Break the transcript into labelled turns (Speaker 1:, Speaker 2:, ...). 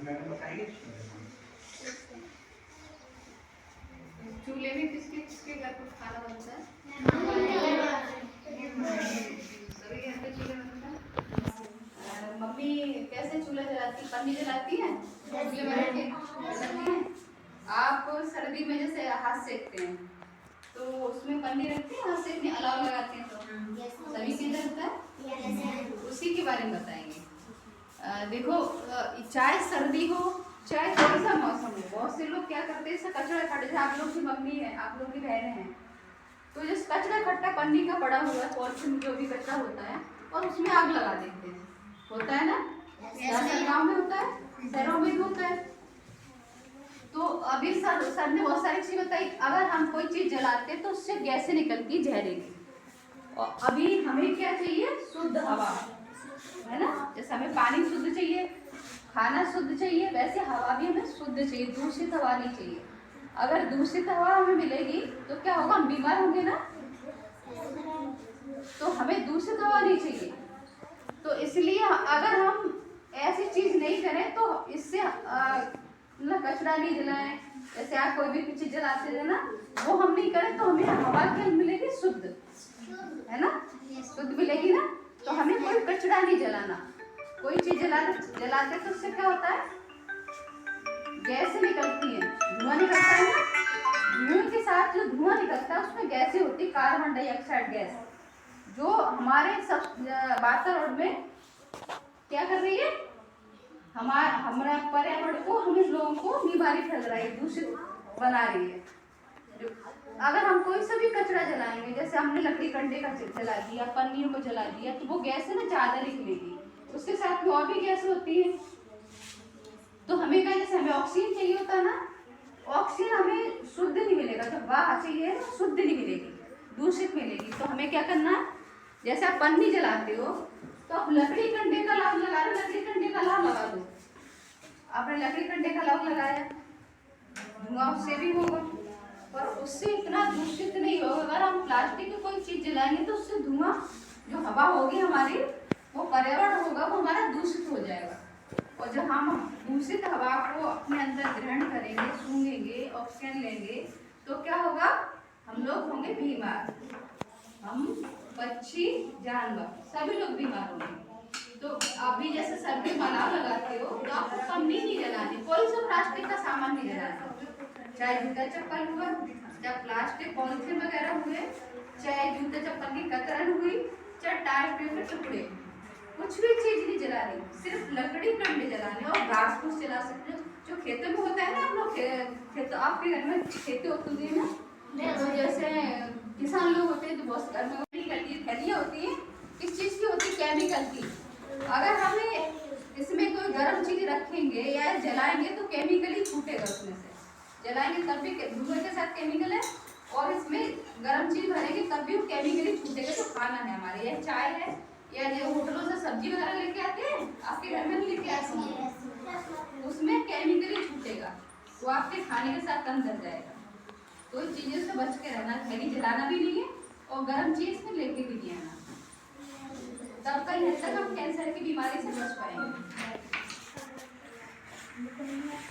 Speaker 1: Madam बताएंगे।
Speaker 2: चूल्हे में किसके किसके घर पर खाना बनता है? सभी घर पे चूल्हे बनता है। मम्मी कैसे चूल्हा जलाती, पन्नी जलाती है चूल्हे में रख के जलाती है। आप सर्दी में जैसे हाथ सेकते हैं तो उसमें पन्नी रखते हैं, हाथ सेकने अलाव लगाते हैं, तो सभी के इधर होता है। उसी के बारे में बताएंगे। देखो, चाहे सर्दी हो चाहे कोई सा मौसम हो, बहुत से लोग क्या करते हैं, कचरा इकट्ठा, जैसे आप लोग की मम्मी है, आप लोग की बहनें हैं, तो जैसे कचरा इकट्ठा पन्नी का पड़ा हुआ है, पॉलिथीन जो भी कचरा होता है, और उसमें आग लगा देते हैं। होता है ना? गाँव में होता है, शहरों में भी होता है। तो अभी सर ने बहुत सारी चीज बताई। अगर हम कोई चीज जलाते हैं तो उससे गैसें निकलती जहरीली, और अभी हमें क्या चाहिए? शुद्ध हवा, है ना? जैसे हमें पानी शुद्ध चाहिए, खाना शुद्ध चाहिए, वैसे हवा भी हमें शुद्ध चाहिए, दूषित हवा नहीं चाहिए। अगर दूषित हवा हमें मिलेगी तो क्या होगा? हम बीमार होंगे ना। तो हमें दूषित हवा नहीं चाहिए। तो इसलिए अगर हम ऐसी चीज नहीं करें तो इससे कचरा नहीं जलाएं, जैसे आप कोई भी चीज जलाते हैं ना, वो हम नहीं करें तो हमें हवा क्या मिलेगी? शुद्ध, है ना? शुद्ध मिलेगी ना। तो हमें कोई कचरा नहीं जलाना। कोई चीज जलाते तो उससे क्या होता है? गैसें निकलती हैं, धुआं निकलता है ना। धुएं के साथ जो धुआं निकलता है उसमें गैसें होती, कार्बन डाइऑक्साइड गैस, जो हमारे सब वातावरण में क्या कर रही है? हमारा पर्यावरण को, हम लोगों को बीमारी फैल रही है, दूषित बना रही है। अगर हम कोई सा भी कचरा जलाएंगे, जैसे हमने लकड़ी कंडे का जला दिया, पन्नियों को जला दिया, तो वो गैस है ना ज्यादा निकलेगी, उसके साथ में और भी गैस होती है। तो हमें क्या, जैसे हमें ऑक्सीजन चाहिए होता है ना, ऑक्सीजन हमें शुद्ध नहीं मिलेगा, तो हवा चाहिए शुद्ध नहीं मिलेगी, दूषित मिलेगी। तो हमें क्या करना है? जैसे आप पन्नी जलाते हो तो आप लकड़ी कंडे का लाभ लगा रहे, लकड़ी कंडे का लाभ लगा दो। आपने लकड़ी कंडे का लाभ लगाया, धुआं उससे भी होगा, पर उससे इतना दूषित नहीं होगा। अगर हम प्लास्टिक की कोई चीज जलाएंगे तो उससे धुआं, जो हवा होगी हमारी, वो पर्यावरण होगा, वो हमारा दूषित हो जाएगा। और जब हम दूषित हवा को अपने अंदर ग्रहण करेंगे, सूंघेंगे, ऑक्सीजन लेंगे, तो क्या होगा? हम लोग होंगे बीमार, हम, पक्षी, जानवर, सभी लोग बीमार होंगे। तो अभी जैसे सर्दी में अलाव लगाते हो तो आपको पन्नी नहीं जलानी, कोई सा प्लास्टिक का सामान नहीं जलाना, चाहे जूता चप्पल हुआ, चाहे प्लास्टिक पॉलिथीन वगैरह हुए, चाहे जूते चप्पल की कतरन हुई, चाहे टायर ट्यूब के टुकड़े, कुछ भी चीज नहीं जलानी, सिर्फ लकड़ी कंडे जलाने। और घास फूस जला सकते हो, जो खेतों में होता है ना, हम लोग खेत, आपके घर में खेती होती है ना, तो जैसे किसान लोग होते हैं तो बहुत घर में थैलियाँ होती है, किस चीज की होती है? केमिकल की। अगर हमें इसमें कोई गर्म चीज रखेंगे या जलाएंगे तो केमिकल ही छूटेगा उसमें से, जलाएंगे तब भी धुएं के साथ केमिकल है, और इसमें गर्म चीज भरेंगे तब भी वो केमिकल ही छूटेगा। जो खाना है हमारे, या चाय है, या जो होटलों से सब्जी वगैरह लेके आते हैं, आपके घर में लेके आते हैं, उसमें केमिकल ही छूटेगा, वो आपके खाने के साथ अंदर जाएगा। तो इन चीजों से बच के रहना, थैली जलाना भी नहीं है, और गर्म चीज में लेके भी नहीं आना, तब कहीं हद तक हम कैंसर की बीमारी से बच पाएंगे।